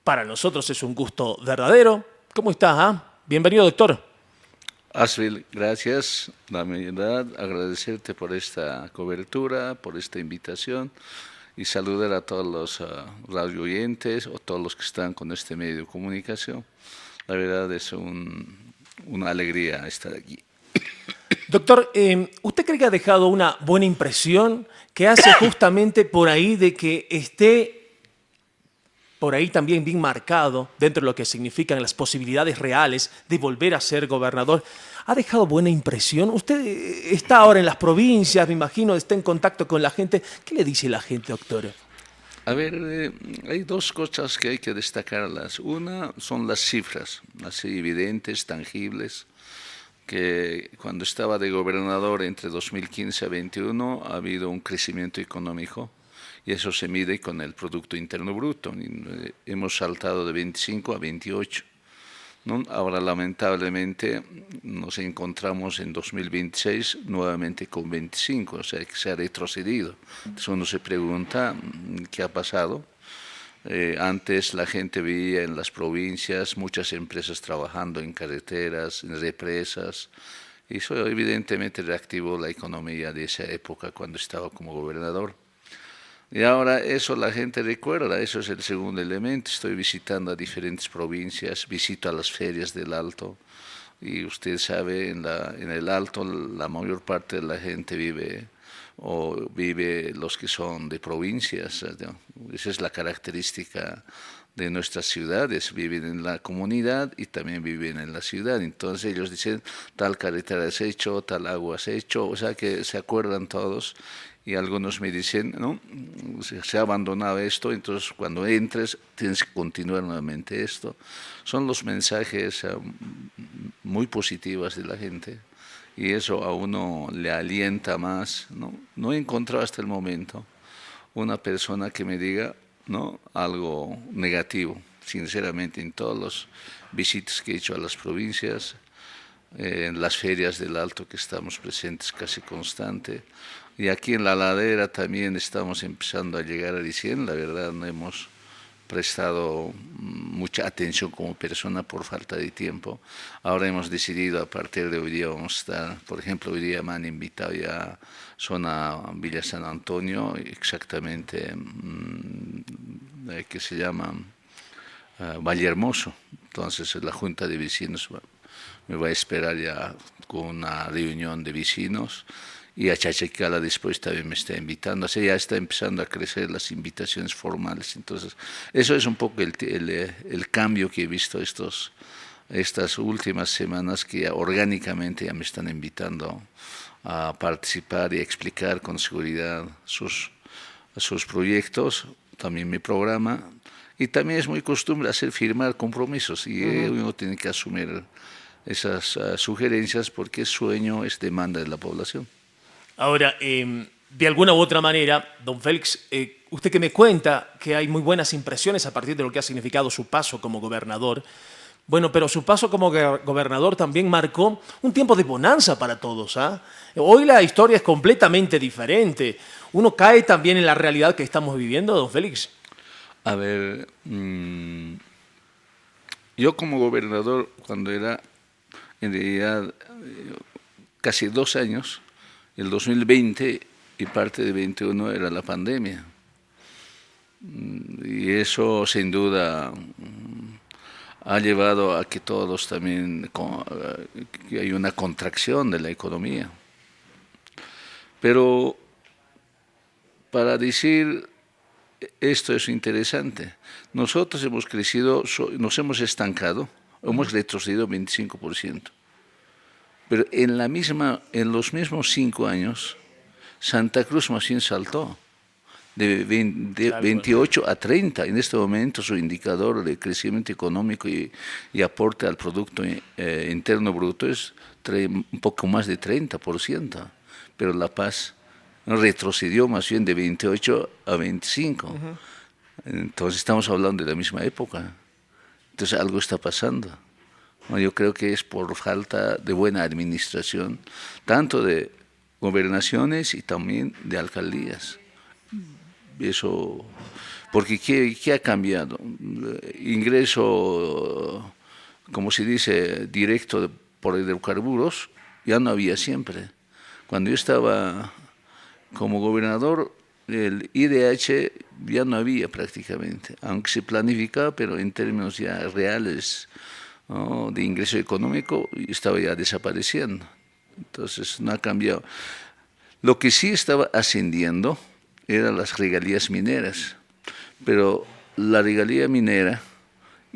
Para nosotros es un gusto verdadero. ¿Cómo estás? Bienvenido, doctor. Asbel, gracias. La verdad, agradecerte por esta cobertura, por esta invitación y saludar a todos los radio oyentes o todos los que están con este medio de comunicación. La verdad es una alegría estar aquí. Doctor, ¿usted cree que ha dejado una buena impresión que hace justamente por ahí de que esté por ahí también bien marcado dentro de lo que significan las posibilidades reales de volver a ser gobernador? ¿Ha dejado buena impresión? Usted está ahora en las provincias, me imagino, está en contacto con la gente. ¿Qué le dice la gente, doctor? A ver, hay dos cosas que hay que destacarlas. Una son las cifras, así evidentes, tangibles, que cuando estaba de gobernador entre 2015 a 2021 ha habido un crecimiento económico y eso se mide con el Producto Interno Bruto. Hemos saltado de 25 a 28, ¿no? Ahora, lamentablemente, nos encontramos en 2026 nuevamente con 25, o sea, que se ha retrocedido. Entonces uno se pregunta qué ha pasado. Antes la gente veía en las provincias muchas empresas trabajando en carreteras, en represas, y eso evidentemente reactivó la economía de esa época cuando estaba como gobernador. Y ahora eso la gente recuerda, eso es el segundo elemento. Estoy visitando a diferentes provincias, visito a las ferias del Alto y usted sabe, en el Alto la mayor parte de la gente vive o vive los que son de provincias, ¿no? Esa es la característica de nuestras ciudades, viven en la comunidad y también viven en la ciudad. Entonces ellos dicen, tal carretera has hecho, tal agua has hecho, o sea que se acuerdan todos y algunos me dicen, no, se ha abandonado esto, entonces cuando entres tienes que continuar nuevamente esto. Son los mensajes muy positivos de la gente y eso a uno le alienta más, ¿no? No he encontrado hasta el momento una persona que me diga, ¿no?, algo negativo. Sinceramente, en todos los visitas que he hecho a las provincias, en las ferias del Alto que estamos presentes casi constante, y aquí en la ladera también estamos empezando a llegar a diciembre. La verdad no hemos prestado mucha atención como persona por falta de tiempo. Ahora hemos decidido a partir de hoy día vamos a estar, por ejemplo, hoy día me han invitado ya a zona Villa San Antonio, exactamente que se llama Valle Hermoso. Entonces la Junta de Vecinos me va a esperar ya con una reunión de vecinos y a Chachicala después también me está invitando. O sea, ya está empezando a crecer las invitaciones formales. Entonces, eso es un poco el cambio que he visto estas últimas semanas, que ya orgánicamente ya me están invitando a participar y a explicar con seguridad sus proyectos, también mi programa. Y también es muy costumbre hacer firmar compromisos y uno tiene que asumir esas sugerencias porque es sueño, es demanda de la población. Ahora, de alguna u otra manera, don Félix, usted que me cuenta que hay muy buenas impresiones a partir de lo que ha significado su paso como gobernador. Bueno, pero su paso como gobernador también marcó un tiempo de bonanza para todos. Hoy la historia es completamente diferente. Uno cae también en la realidad que estamos viviendo, don Félix. A ver, yo como gobernador, cuando era en realidad casi 2 años, el 2020 y parte de 21 era la pandemia. Y eso sin duda ha llevado a que todos también, que hay una contracción de la economía. Pero para decir esto es interesante, nosotros hemos crecido, nos hemos estancado, hemos retrocedido 25%. Pero en los mismos 5 años, Santa Cruz más bien saltó de 28 a 30. En este momento su indicador de crecimiento económico y aporte al Producto Interno Bruto es un poco más de 30%. Pero La Paz retrocedió más bien de 28 a 25. Entonces estamos hablando de la misma época. Entonces algo está pasando. Yo creo que es por falta de buena administración, tanto de gobernaciones y también de alcaldías. Eso Porque ¿qué ha cambiado? Ingreso, como se dice, directo por hidrocarburos, ya no había siempre. Cuando yo estaba como gobernador, el IDH ya no había prácticamente, aunque se planificaba, pero en términos ya reales, ¿no?, de ingreso económico, estaba ya desapareciendo. Entonces no ha cambiado. Lo que sí estaba ascendiendo eran las regalías mineras, pero la regalía minera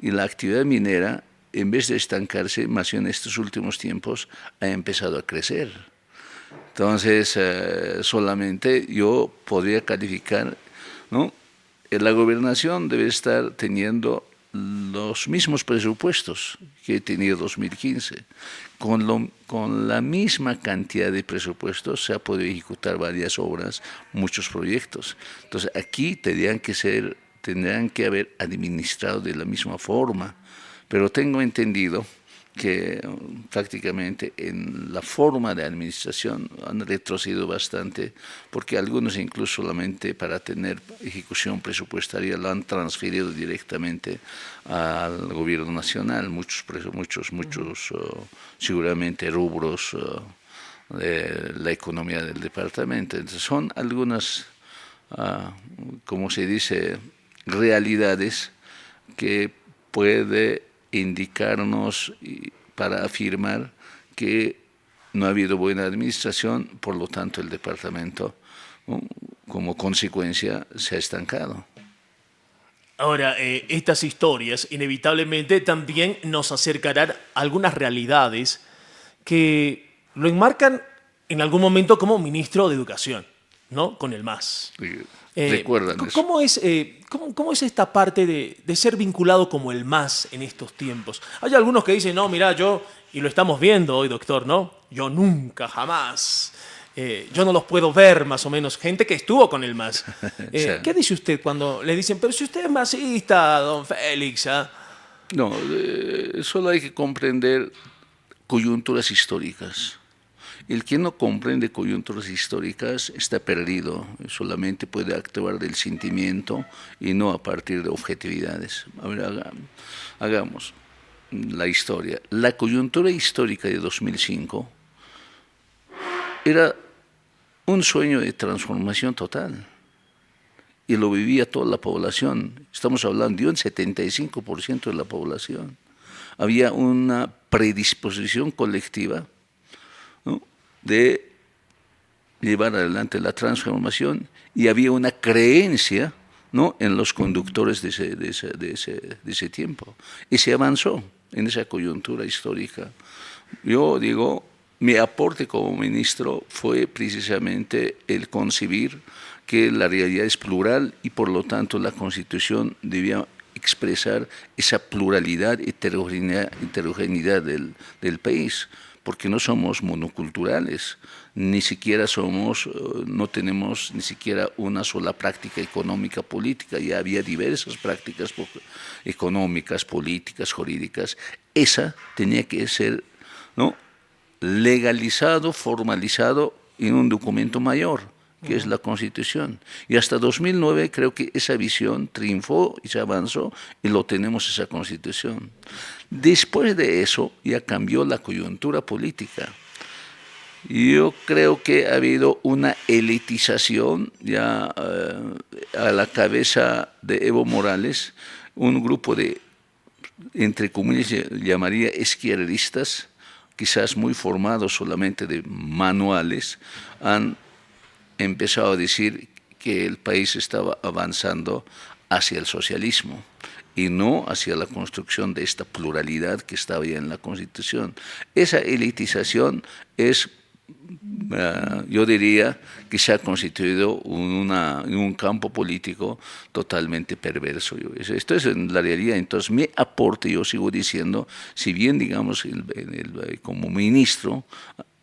y la actividad minera, en vez de estancarse, más bien en estos últimos tiempos, ha empezado a crecer. Entonces, solamente yo podría calificar, ¿no? La gobernación debe estar teniendo los mismos presupuestos que he tenido en 2015. Con la misma cantidad de presupuestos se ha podido ejecutar varias obras, muchos proyectos. Entonces, aquí tendrían que haber administrado de la misma forma. Pero tengo entendido que prácticamente en la forma de administración han retrocedido bastante, porque algunos incluso solamente para tener ejecución presupuestaria lo han transferido directamente al gobierno nacional, muchos seguramente rubros de la economía del departamento. Entonces son algunas, como se dice, realidades que puede indicarnos para afirmar que no ha habido buena administración, por lo tanto el departamento, como consecuencia, se ha estancado. Ahora, estas historias inevitablemente también nos acercarán a algunas realidades que lo enmarcan en algún momento como ministro de Educación, ¿no? Con el MAS. ¿Recuerdan eso? ¿Cómo es esta parte de ser vinculado como el MAS en estos tiempos? Hay algunos que dicen, no, mira, y lo estamos viendo hoy, doctor, ¿no? Yo nunca, jamás. Yo no los puedo ver, más o menos. Gente que estuvo con el MAS. Sí. ¿Qué dice usted cuando le dicen, pero si usted es masista, don Félix? ¿Ah? No, solo hay que comprender coyunturas históricas. El que no comprende coyunturas históricas está perdido, solamente puede actuar del sentimiento y no a partir de objetividades. A ver, hagamos la historia. La coyuntura histórica de 2005 era un sueño de transformación total y lo vivía toda la población. Estamos hablando de un 75% de la población. Había una predisposición colectiva, ¿no?, de llevar adelante la transformación y había una creencia, ¿no?, en los conductores de ese tiempo. Y se avanzó en esa coyuntura histórica. Yo digo, mi aporte como ministro fue precisamente el concebir que la realidad es plural y por lo tanto la Constitución debía expresar esa pluralidad, heterogeneidad del país, porque no somos monoculturales, ni siquiera no tenemos ni siquiera una sola práctica económica política, ya había diversas prácticas económicas, políticas, jurídicas. Esa tenía que ser, ¿no?, legalizado, formalizado en un documento mayor, que es la Constitución. Y hasta 2009 creo que esa visión triunfó y se avanzó y lo tenemos esa Constitución. Después de eso ya cambió la coyuntura política. Yo creo que ha habido una elitización ya a la cabeza de Evo Morales, un grupo de, entre comillas, llamaría izquierdistas, quizás muy formados solamente de manuales, han empezado a decir que el país estaba avanzando hacia el socialismo y no hacia la construcción de esta pluralidad que estaba ya en la Constitución. Esa elitización es, yo diría, que se ha constituido en un campo político totalmente perverso. Esto es en la realidad. Entonces, mi aporte, yo sigo diciendo, si bien, digamos, como ministro,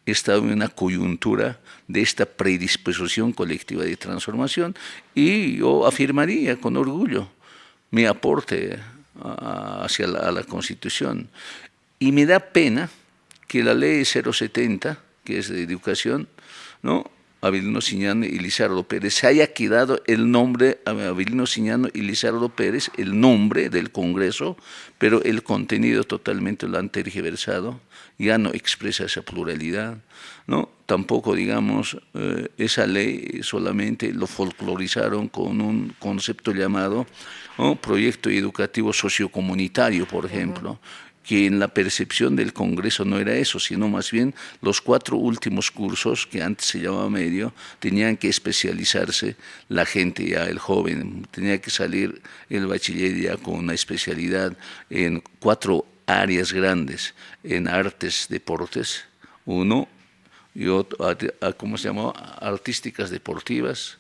estaba en una coyuntura de esta predisposición colectiva de transformación y yo afirmaría con orgullo mi aporte hacia la Constitución. Y me da pena que la ley 070, que es de educación, ¿no?, Avelino Siñano y Lizardo Pérez, se haya quedado el nombre Avelino Siñano y Lizardo Pérez, el nombre del Congreso, pero el contenido totalmente lo han tergiversado, ya no expresa esa pluralidad, ¿no? Tampoco, digamos, esa ley solamente lo folclorizaron con un concepto llamado, ¿no?, proyecto educativo sociocomunitario, por ejemplo, que en la percepción del Congreso no era eso, sino más bien los 4 últimos cursos, que antes se llamaba medio, tenían que especializarse la gente ya, el joven, tenía que salir el bachiller ya con una especialidad en 4 áreas grandes, en artes, deportes, uno, y otro, ¿cómo se llama?, artísticas deportivas,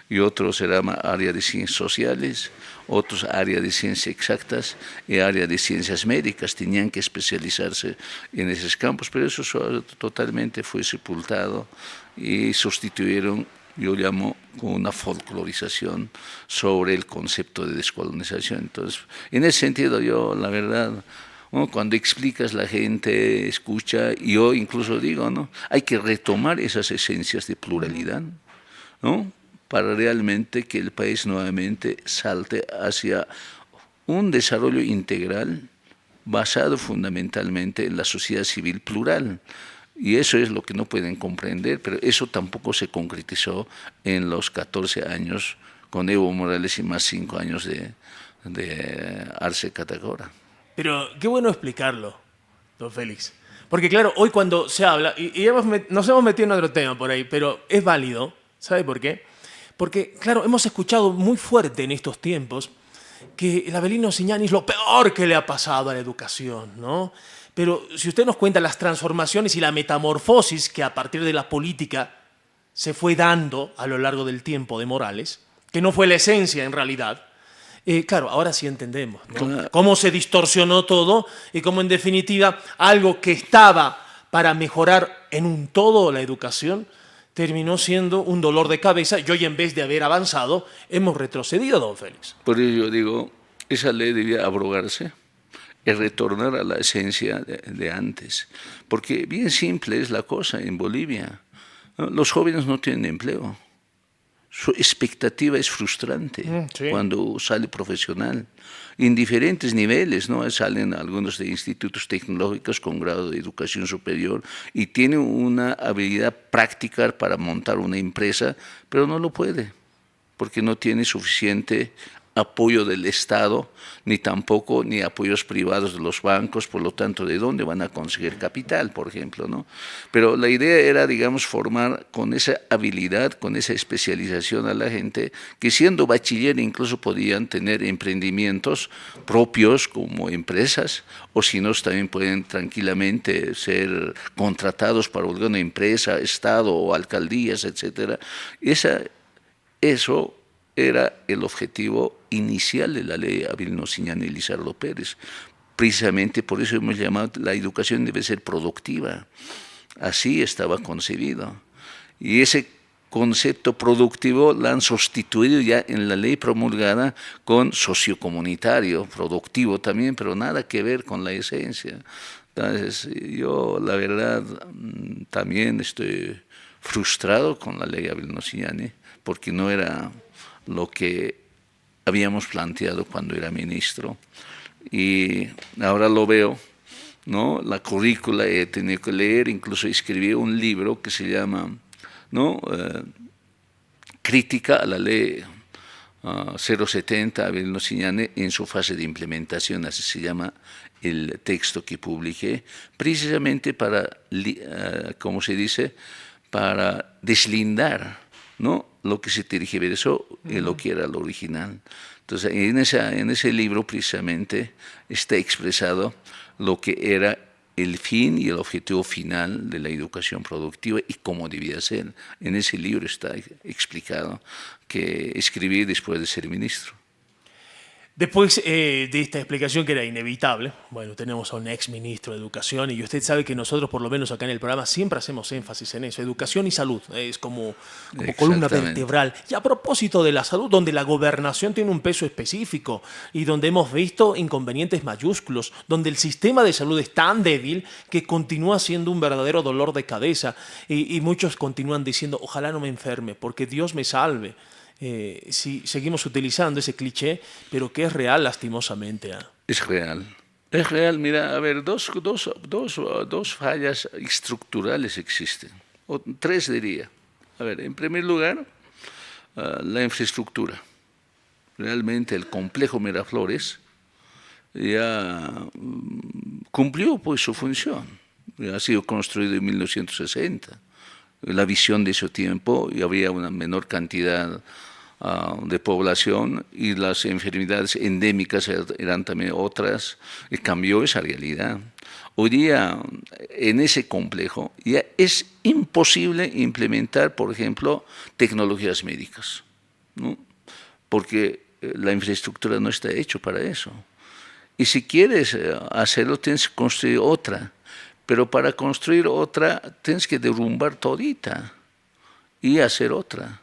y otro será área de ciencias sociales, otros área de ciencias exactas y área de ciencias médicas, tenían que especializarse en esos campos, pero eso totalmente fue sepultado y sustituyeron, yo llamo, con una folclorización sobre el concepto de descolonización. Entonces, en ese sentido, yo, la verdad, ¿no?, cuando explicas, la gente escucha, y yo incluso digo, ¿no?, hay que retomar esas esencias de pluralidad, ¿no?, para realmente que el país nuevamente salte hacia un desarrollo integral basado fundamentalmente en la sociedad civil plural. Y eso es lo que no pueden comprender, pero eso tampoco se concretizó en los 14 años con Evo Morales y más 5 años de Arce Catacora. Pero qué bueno explicarlo, don Félix. Porque claro, hoy cuando se habla, y nos hemos metido en otro tema por ahí, pero es válido, ¿sabe por qué? Porque, claro, hemos escuchado muy fuerte en estos tiempos que el Avelino Siñani es lo peor que le ha pasado a la educación, ¿no? Pero si usted nos cuenta las transformaciones y la metamorfosis que a partir de la política se fue dando a lo largo del tiempo de Morales, que no fue la esencia en realidad, claro, ahora sí entendemos, ¿no?, Claro. cómo se distorsionó todo y cómo en definitiva algo que estaba para mejorar en un todo la educación terminó siendo un dolor de cabeza y hoy en vez de haber avanzado hemos retrocedido, don Félix. Por ello yo digo, esa ley debía abrogarse y retornar a la esencia de antes. Porque bien simple es la cosa en Bolivia, ¿no? Los jóvenes no tienen empleo. Su expectativa es frustrante Sí. cuando sale profesional. En diferentes niveles, ¿no? Salen algunos de institutos tecnológicos con grado de educación superior y tienen una habilidad práctica para montar una empresa, pero no lo puede, porque no tiene suficiente apoyo del Estado, ni tampoco ni apoyos privados de los bancos, por lo tanto, ¿de dónde van a conseguir capital, por ejemplo, ¿no? Pero la idea era, digamos, formar con esa habilidad, con esa especialización a la gente, que siendo bachiller incluso podían tener emprendimientos propios como empresas, o si no, también pueden tranquilamente ser contratados para alguna empresa, Estado o alcaldías, etcétera. Eso era el objetivo inicial de la ley Avelino Siñani y Lizardo Pérez. Precisamente por eso hemos llamado, la educación debe ser productiva. Así estaba concebido. Y ese concepto productivo lo han sustituido ya en la ley promulgada con sociocomunitario, productivo también, pero nada que ver con la esencia. Entonces, yo la verdad también estoy frustrado con la ley Avelino Siñani, porque no era lo que habíamos planteado cuando era ministro. Y ahora lo veo, ¿no? La currícula he tenido que leer, incluso escribí un libro que se llama, ¿no?, Crítica a la ley 070 Avelino Siñani en su fase de implementación, así se llama el texto que publiqué, precisamente para, ¿cómo se dice?, para deslindar, ¿no?, lo que se tergiversó y lo que era lo original. Entonces, en ese libro precisamente está expresado lo que era el fin y el objetivo final de la educación productiva y cómo debía ser. En ese libro está explicado, que escribí después de ser ministro. Después de esta explicación que era inevitable, bueno, tenemos a un ex ministro de Educación y usted sabe que nosotros, por lo menos acá en el programa, siempre hacemos énfasis en eso, educación y salud, es como columna Exactamente. vertebral. Y a propósito de la salud, donde la gobernación tiene un peso específico y donde hemos visto inconvenientes mayúsculos, donde el sistema de salud es tan débil que continúa siendo un verdadero dolor de cabeza y muchos continúan diciendo, ojalá no me enferme, porque Dios me salve. Si seguimos utilizando ese cliché, pero que es real lastimosamente. ¿Ah? Es real. Es real, mira, a ver, dos fallas estructurales existen, o tres diría. A ver, en primer lugar, la infraestructura. Realmente el complejo Miraflores ya cumplió pues su función. Ya ha sido construido en 1960. La visión de ese tiempo y había una menor cantidad de población y las enfermedades endémicas eran también otras, y cambió esa realidad. Hoy día en ese complejo ya es imposible implementar, por ejemplo, tecnologías médicas, ¿no? Porque la infraestructura no está hecha para eso. Y si quieres hacerlo, tienes que construir otra. Pero para construir otra, tienes que derrumbar todita y hacer otra.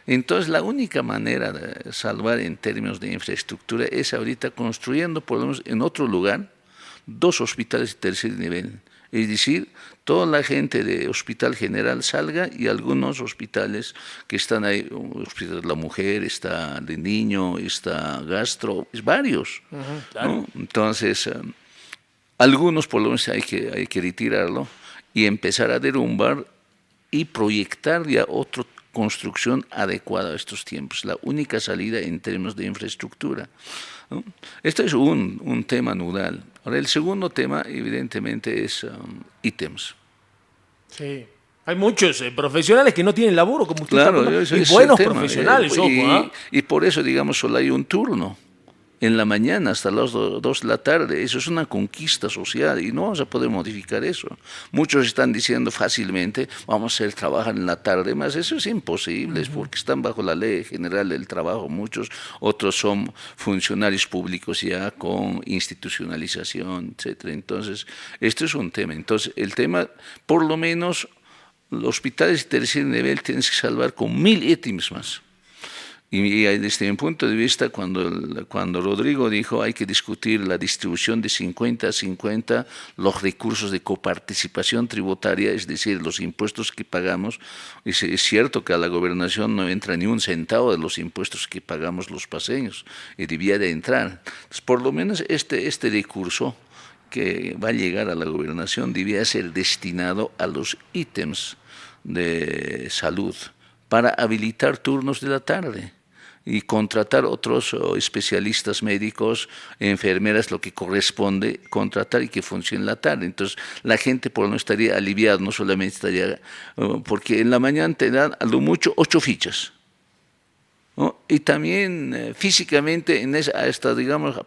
Entonces, la única manera de salvar en términos de infraestructura es ahorita construyendo, por lo menos en otro lugar, 2 hospitales de tercer nivel. Es decir, toda la gente de Hospital General salga y algunos hospitales que están ahí, Hospital de la Mujer, está de niño, está gastro, es varios. Claro. ¿No? Entonces, algunos por lo menos hay que retirarlo y empezar a derrumbar y proyectar ya otra construcción adecuada a estos tiempos. La única salida en términos de infraestructura, ¿no? Este es un tema nodal. Ahora, el segundo tema, evidentemente, es ítems. Sí. Hay muchos profesionales que no tienen laburo, como usted está Claro, contando, ese y es el buenos tema. profesionales, ojo, ¿ah? Y por eso, digamos, solo hay un turno en la mañana hasta las 2 de la tarde. Eso es una conquista social y no vamos a poder modificar eso. Muchos están diciendo fácilmente, vamos a hacer trabajar en la tarde, mas eso es imposible, es porque están bajo la ley general del trabajo muchos, otros son funcionarios públicos ya con institucionalización, etcétera. Entonces, esto es un tema. Entonces, el tema, por lo menos, los hospitales de tercer nivel tienen que salvar con 1000 ítems más. Y desde mi punto de vista, cuando Rodrigo dijo hay que discutir la distribución de 50-50, los recursos de coparticipación tributaria, es decir, los impuestos que pagamos, es cierto que a la gobernación no entra ni un centavo de los impuestos que pagamos los paseños, y debía de entrar. Entonces, por lo menos este recurso que va a llegar a la gobernación debía ser destinado a los ítems de salud para habilitar turnos de la tarde y contratar otros especialistas médicos, enfermeras, lo que corresponde contratar y que funcione en la tarde. Entonces, la gente por lo menos estaría aliviada, no solamente estaría, porque en la mañana te dan a lo mucho 8 fichas, ¿no? Y también físicamente, hasta digamos,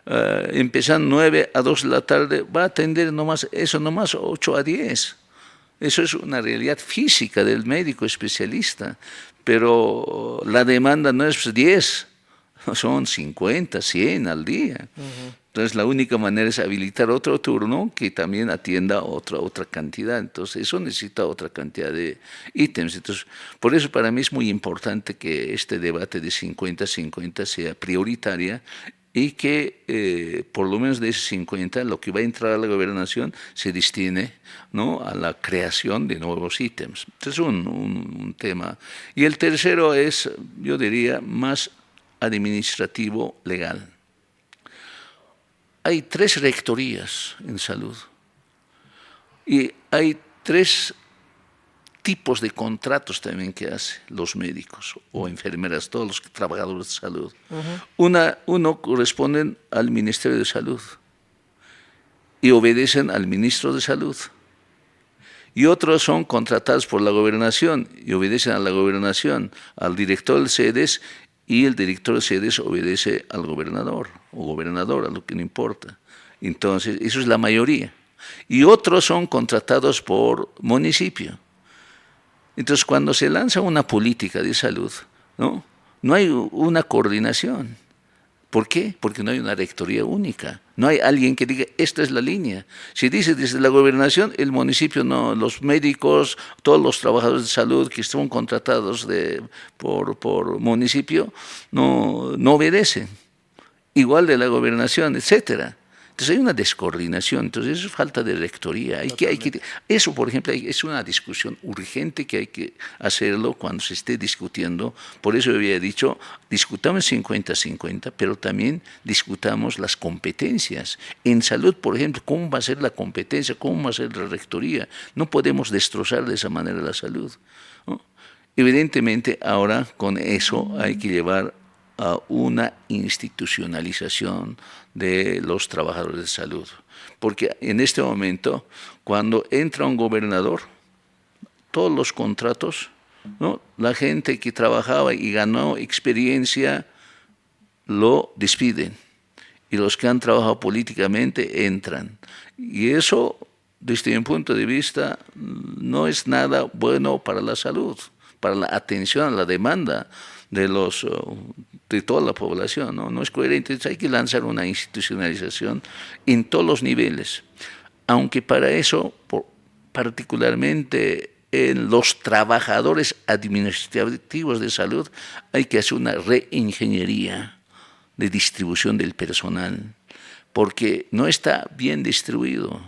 empezando 9 a 2 de la tarde, va a atender nomás 8 a 10. Eso es una realidad física del médico especialista, pero la demanda no es 10, son 50, 100 al día. Entonces la única manera es habilitar otro turno que también atienda otra cantidad. Entonces eso necesita otra cantidad de ítems. Entonces, por eso para mí es muy importante que este debate de 50-50 sea prioritaria y que por lo menos de ese 50 lo que va a entrar a la gobernación se destine, ¿no?, a la creación de nuevos ítems. Este es un tema. Y el tercero es, yo diría, más administrativo legal. Hay 3 rectorías en salud y hay 3 tipos de contratos también que hacen los médicos o enfermeras, todos los trabajadores de salud. Uno corresponden al Ministerio de Salud y obedecen al Ministro de Salud. Y otros son contratados por la gobernación y obedecen a la gobernación, al director del CEDES, y el director del CEDES obedece al gobernador o gobernadora, lo que no importa. Entonces, eso es la mayoría. Y otros son contratados por municipio. Entonces, cuando se lanza una política de salud, no hay una coordinación. ¿Por qué? Porque no hay una rectoría única. No hay alguien que diga, esta es la línea. Si dice desde la gobernación, el municipio no, los médicos, todos los trabajadores de salud que están contratados por municipio, no obedecen. Igual de la gobernación, etcétera. Entonces hay una descoordinación, entonces eso es falta de rectoría. Eso, por ejemplo, es una discusión urgente que hay que hacerlo cuando se esté discutiendo. Por eso había dicho, discutamos 50-50, pero también discutamos las competencias. En salud, por ejemplo, ¿cómo va a ser la competencia? ¿Cómo va a ser la rectoría? No podemos destrozar de esa manera la salud, ¿no? Evidentemente, ahora con eso hay que llevar a una institucionalización de los trabajadores de salud. Porque en este momento, cuando entra un gobernador, todos los contratos, ¿no? La gente que trabajaba y ganó experiencia, lo despiden. Y los que han trabajado políticamente entran. Y eso, desde mi punto de vista, no es nada bueno para la salud, para la atención a la demanda de toda la población, ¿no? No es coherente. Entonces hay que lanzar una institucionalización en todos los niveles, aunque para eso, particularmente en los trabajadores administrativos de salud, hay que hacer una reingeniería de distribución del personal, porque no está bien distribuido.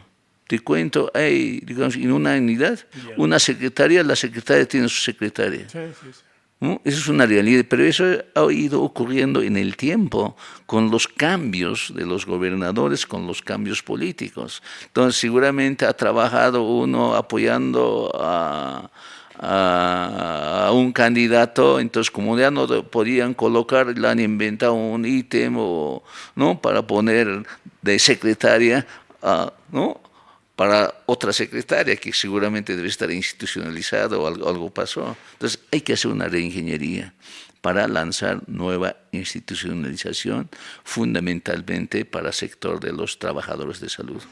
Te cuento, hay, digamos, en una unidad, una secretaria, la secretaria tiene su secretaria. Sí, sí, sí. ¿No? Eso es una realidad, pero eso ha ido ocurriendo en el tiempo con los cambios de los gobernadores, con los cambios políticos. Entonces seguramente ha trabajado uno apoyando a un candidato, entonces como ya no podían colocar, le han inventado un ítem ¿no? para poner de secretaria, ¿no? para otra secretaria que seguramente debe estar institucionalizada o algo pasó. Entonces hay que hacer una reingeniería para lanzar nueva institucionalización, fundamentalmente para el sector de los trabajadores de salud.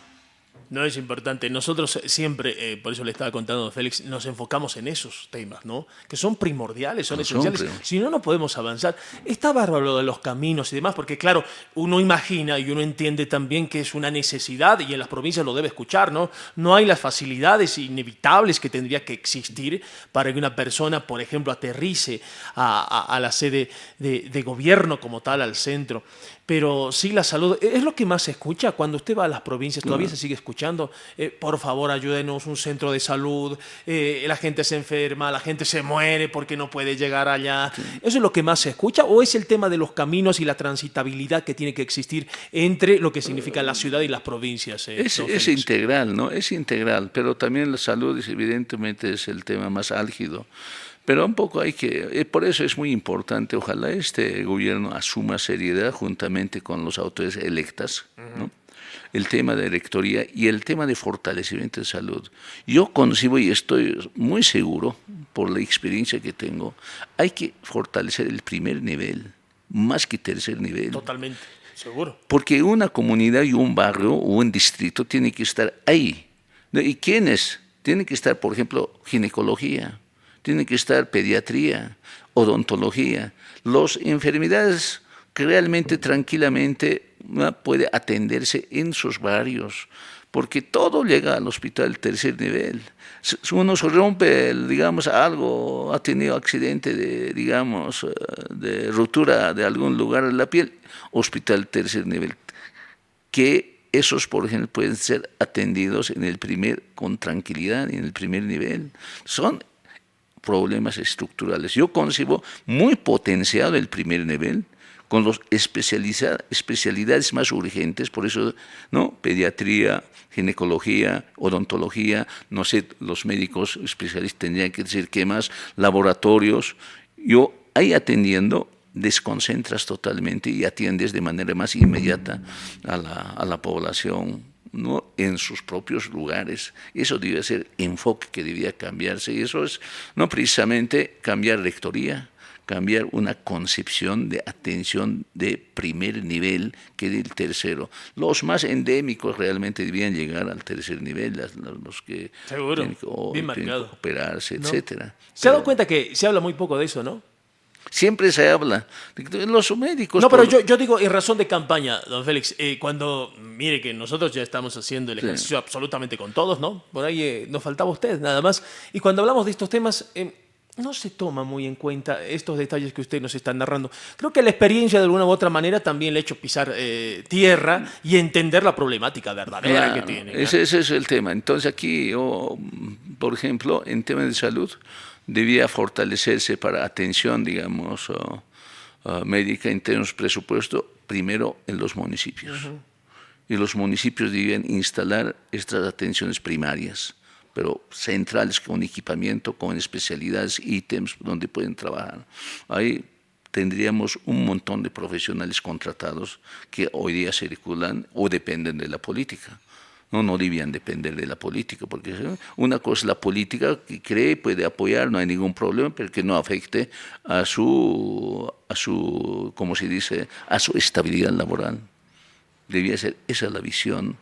No, es importante. Nosotros siempre, por eso le estaba contando a Félix, nos enfocamos en esos temas, ¿no? Que son primordiales, son esenciales. Si no, no podemos avanzar. Está bárbaro lo de los caminos y demás, porque claro, uno imagina y uno entiende también que es una necesidad y en las provincias lo debe escuchar, ¿no? No hay las facilidades inevitables que tendría que existir para que una persona, por ejemplo, aterrice a la sede de gobierno como tal, al centro. Pero sí, la salud es lo que más se escucha cuando usted va a las provincias. Todavía se sigue escuchando. Por favor, ayúdenos, un centro de salud. La gente se enferma, la gente se muere porque no puede llegar allá. Sí. ¿Eso es lo que más se escucha? ¿O es el tema de los caminos y la transitabilidad que tiene que existir entre lo que significa la ciudad y las provincias? Es integral, ¿no? Es integral, pero también la salud evidentemente es el tema más álgido. Pero un poco hay que, por eso es muy importante, ojalá este gobierno asuma seriedad juntamente con las autoridades electas, ¿no? El tema de rectoría y el tema de fortalecimiento de salud. Yo concibo y estoy muy seguro, por la experiencia que tengo, hay que fortalecer el primer nivel, más que tercer nivel. Totalmente, seguro. Porque una comunidad y un barrio o un distrito tiene que estar ahí, ¿no? ¿Y quiénes? Tienen que estar, por ejemplo, ginecología, tiene que estar pediatría, odontología, las enfermedades que realmente tranquilamente puede atenderse en sus barrios, porque todo llega al hospital tercer nivel. Si uno se rompe, digamos, algo, ha tenido accidente de rotura de algún lugar de la piel, hospital tercer nivel, que esos, por ejemplo, pueden ser atendidos con tranquilidad en el primer nivel. Son problemas estructurales. Yo concibo muy potenciado el primer nivel, con las especialidades más urgentes, por eso, ¿no? Pediatría, ginecología, odontología, no sé, los médicos especialistas tendrían que decir qué más, laboratorios. Yo ahí atendiendo desconcentras totalmente y atiendes de manera más inmediata a la población, ¿no? En sus propios lugares. Eso debe ser enfoque que debía cambiarse, y eso es no precisamente cambiar rectoría, cambiar una concepción de atención de primer nivel que del tercero. Los más endémicos realmente debían llegar al tercer nivel, los que seguro, tienen que operarse, ¿no? Etcétera. ¿Se ha dado cuenta que se habla muy poco de eso, no? Siempre se habla de los médicos. No, pero yo digo en razón de campaña, don Félix, cuando, mire que nosotros ya estamos haciendo el Sí. ejercicio absolutamente con todos, ¿no? Por ahí nos faltaba usted, nada más. Y cuando hablamos de estos temas, no se toma muy en cuenta estos detalles que usted nos está narrando. Creo que la experiencia de alguna u otra manera también le ha hecho pisar tierra y entender la problemática verdadera que Claro, tienen. ese es el tema. Entonces aquí yo, por ejemplo, en temas de salud, debía fortalecerse para atención, digamos, médica en términos de presupuesto, primero en los municipios. Y los municipios debían instalar estas atenciones primarias, pero centrales con equipamiento, con especialidades, ítems donde pueden trabajar. Ahí tendríamos un montón de profesionales contratados que hoy día circulan o dependen de la política. No debían depender de la política, porque una cosa es la política que cree, puede apoyar, no hay ningún problema, pero que no afecte a su, ¿cómo se dice?, a su estabilidad laboral. Debía ser esa la visión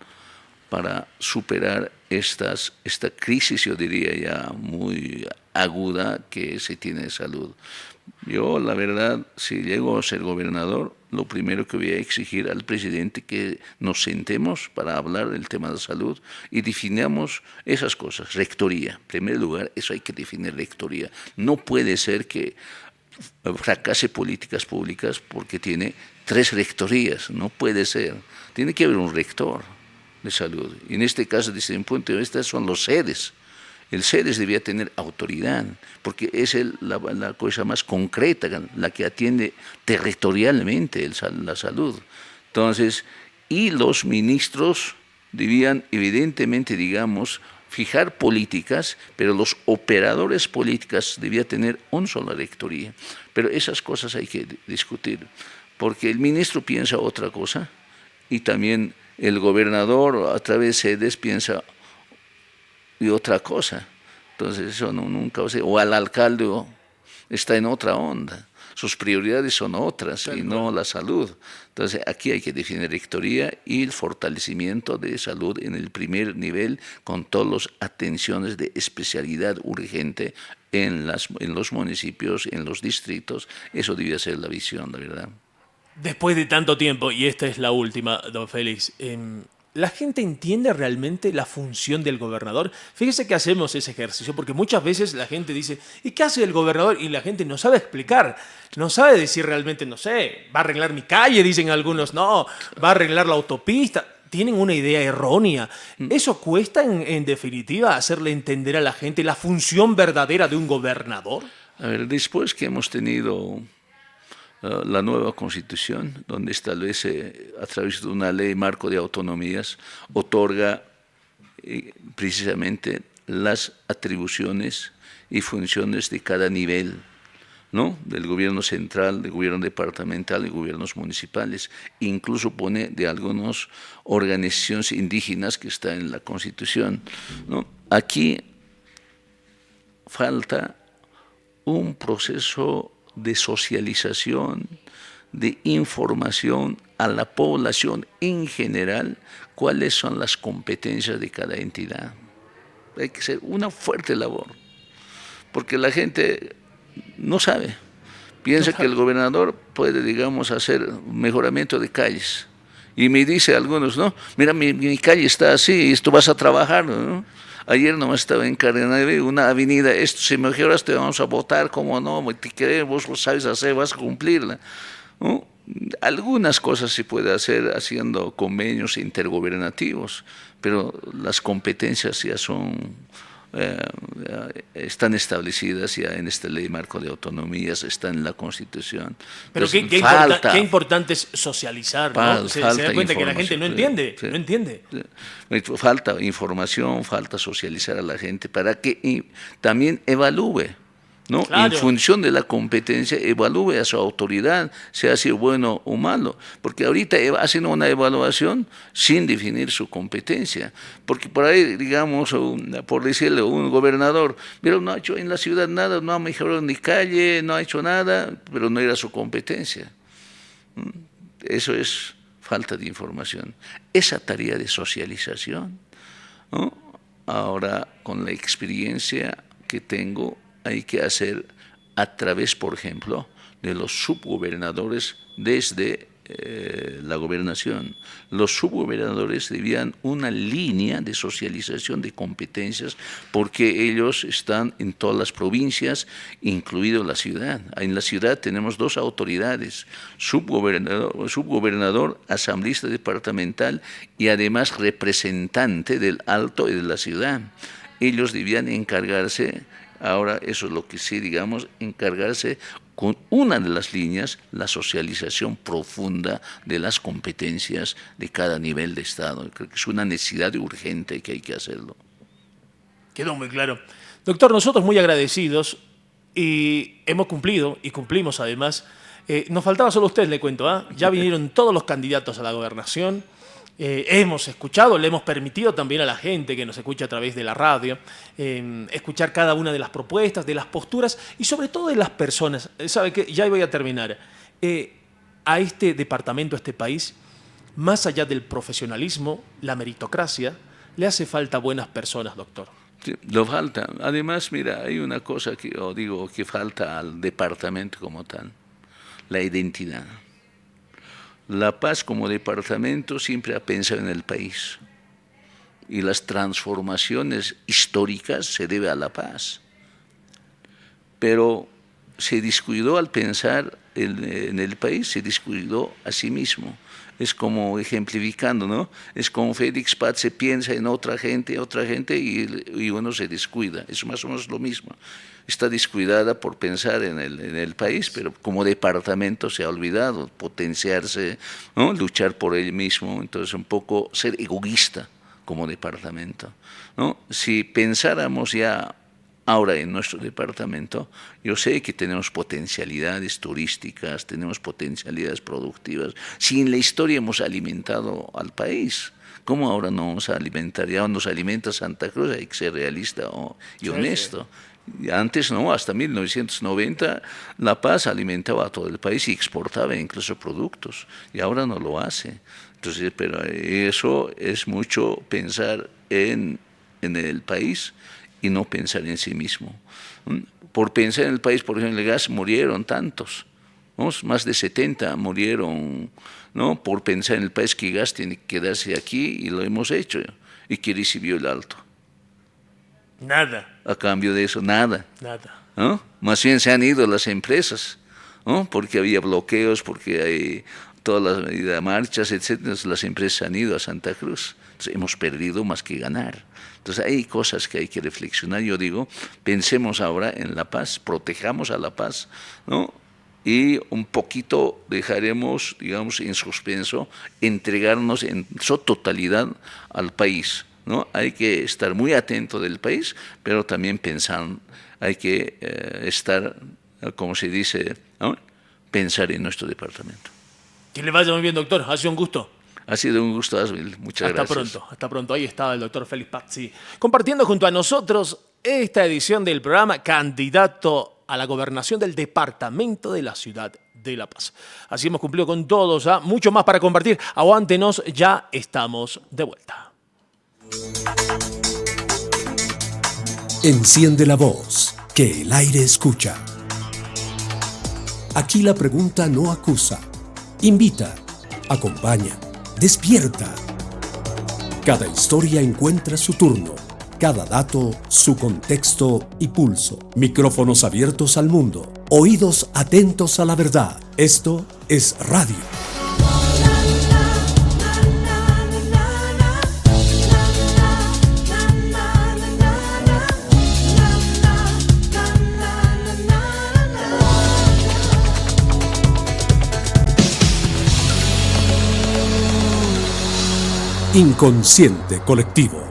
para superar esta crisis, yo diría ya muy aguda que se tiene de salud. Yo, la verdad, si llego a ser gobernador, lo primero que voy a exigir al presidente que nos sentemos para hablar del tema de salud y definamos esas cosas. Rectoría, en primer lugar, eso hay que definir rectoría. No puede ser que fracase políticas públicas porque tiene 3 rectorías, no puede ser. Tiene que haber un rector de salud. Y en este caso, desde mi punto de vista, son los sedes. El SEDES debía tener autoridad, porque es la cosa más concreta, la que atiende territorialmente la salud. Entonces, y los ministros debían evidentemente, digamos, fijar políticas, pero los operadores políticas debían tener una sola rectoría. Pero esas cosas hay que discutir, porque el ministro piensa otra cosa y también el gobernador a través de SEDES piensa y otra cosa. Entonces eso nunca, o al alcalde está en otra onda. Sus prioridades son otras y no la salud. Entonces aquí hay que definir rectoría y el fortalecimiento de salud en el primer nivel con todas las atenciones de especialidad urgente en los municipios, en los distritos. Eso debía ser la visión, la verdad. Después de tanto tiempo, y esta es la última, don Félix, ¿la gente entiende realmente la función del gobernador? Fíjese que hacemos ese ejercicio, porque muchas veces la gente dice, ¿y qué hace el gobernador? Y la gente no sabe explicar, no sabe decir realmente, no sé, va a arreglar mi calle, dicen algunos, no, va a arreglar la autopista. Tienen una idea errónea. ¿Eso cuesta, en definitiva, hacerle entender a la gente la función verdadera de un gobernador? A ver, después que hemos tenido la nueva constitución, donde establece a través de una ley marco de autonomías, otorga precisamente las atribuciones y funciones de cada nivel, ¿no? Del gobierno central, del gobierno departamental y gobiernos municipales. Incluso pone de algunas organizaciones indígenas que están en la constitución, ¿no? Aquí falta un proceso de socialización, de información a la población en general, cuáles son las competencias de cada entidad. Hay que hacer una fuerte labor, porque la gente no sabe. Piensa que el gobernador puede, digamos, hacer mejoramiento de calles. Y me dice a algunos, no, mira, mi calle está así, esto vas a trabajar, ¿no? Ayer nomás estaba en Cardenal, una avenida, esto si mejoras te vamos a votar, como no, te queremos, vos lo sabes hacer, vas a cumplirla, ¿no? Algunas cosas se puede hacer haciendo convenios intergobernativos, pero las competencias ya son están establecidas ya en esta ley marco de autonomías, está en la Constitución. Pero Entonces, qué importante es socializar, ¿no? Se da cuenta que la gente no entiende, sí, no entiende. sí. Falta información, falta socializar a la gente para que también evalúe, ¿no? Claro. En función de la competencia, evalúe a su autoridad, sea sido bueno o malo, porque ahorita hacen una evaluación sin definir su competencia, porque por ahí, digamos, por decirle, un gobernador, pero no ha hecho en la ciudad nada, no ha mejorado ni calle, no ha hecho nada, pero no era su competencia. Eso es falta de información. Esa tarea de socialización, ¿no? Ahora, con la experiencia que tengo, hay que hacer a través, por ejemplo, de los subgobernadores desde la gobernación. Los subgobernadores debían una línea de socialización de competencias porque ellos están en todas las provincias, incluido la ciudad. En la ciudad tenemos dos autoridades, subgobernador, asambleísta departamental y además representante del alto y de la ciudad. Ellos debían encargarse, ahora eso es lo que sí, digamos, encargarse con una de las líneas, la socialización profunda de las competencias de cada nivel de Estado. Creo que es una necesidad urgente que hay que hacerlo. Quedó muy claro. Doctor, nosotros muy agradecidos y hemos cumplido y cumplimos además. Nos faltaba solo usted, le cuento, ya vinieron todos los candidatos a la gobernación. Hemos escuchado, le hemos permitido también a la gente que nos escucha a través de la radio, escuchar cada una de las propuestas, de las posturas y sobre todo de las personas. ¿Sabe qué? Ya voy a terminar. A este departamento, a este país, más allá del profesionalismo, la meritocracia, le hace falta buenas personas, doctor. Sí, lo falta. Además, mira, hay una cosa que yo digo que falta al departamento como tal, la identidad. La Paz como departamento siempre ha pensado en el país y las transformaciones históricas se deben a La Paz. Pero se descuidó al pensar en el país, se descuidó a sí mismo. Es como ejemplificando, ¿no? Es como Félix Paz se piensa en otra gente y uno se descuida. Es más o menos lo mismo. Está descuidada por pensar en el país, pero como departamento se ha olvidado potenciarse, ¿no? Luchar por él mismo, entonces un poco ser egoísta como departamento, ¿no? Si pensáramos ya ahora en nuestro departamento, yo sé que tenemos potencialidades turísticas, tenemos potencialidades productivas. Si en la historia hemos alimentado al país, ¿cómo ahora no vamos a alimentar? Ya nos alimenta Santa Cruz, hay que ser realista y honesto. Sí. Antes no, hasta 1990 La Paz alimentaba a todo el país y exportaba incluso productos, y ahora no lo hace. Entonces, pero eso es mucho pensar en el país y no pensar en sí mismo. Por pensar en el país, por ejemplo, en el gas murieron tantos, ¿no? Más de 70 murieron, ¿no? Por pensar en el país que el gas tiene que quedarse aquí, y lo hemos hecho. ¿Y qué recibió el alto? Nada. A cambio de eso, nada. Nada. ¿No? Más bien se han ido las empresas, ¿no? Porque había bloqueos, porque hay todas las marchas, etcétera. Las empresas han ido a Santa Cruz. Entonces, hemos perdido más que ganar. Entonces hay cosas que hay que reflexionar. Yo digo, pensemos ahora en La Paz, protejamos a La Paz, ¿no? Y un poquito dejaremos, digamos, en suspenso, entregarnos en su totalidad al país, ¿no? Hay que estar muy atento del país, pero también pensar, hay que estar, como se dice, ¿no? Pensar en nuestro departamento. Que le vaya muy bien, doctor. Ha sido un gusto. Ha sido un gusto, Asbel. Muchas gracias. Hasta pronto. Ahí estaba el doctor Félix Pazzi compartiendo junto a nosotros esta edición del programa Candidato a la Gobernación del Departamento de la Ciudad de La Paz. Así hemos cumplido con todos, mucho más para compartir. Aguántenos, ya estamos de vuelta. Enciende la voz, que el aire escucha. Aquí la pregunta no acusa, invita, acompaña, despierta. Cada historia encuentra su turno, cada dato su contexto y pulso. Micrófonos abiertos al mundo, oídos atentos a la verdad. Esto es radio. Inconsciente colectivo.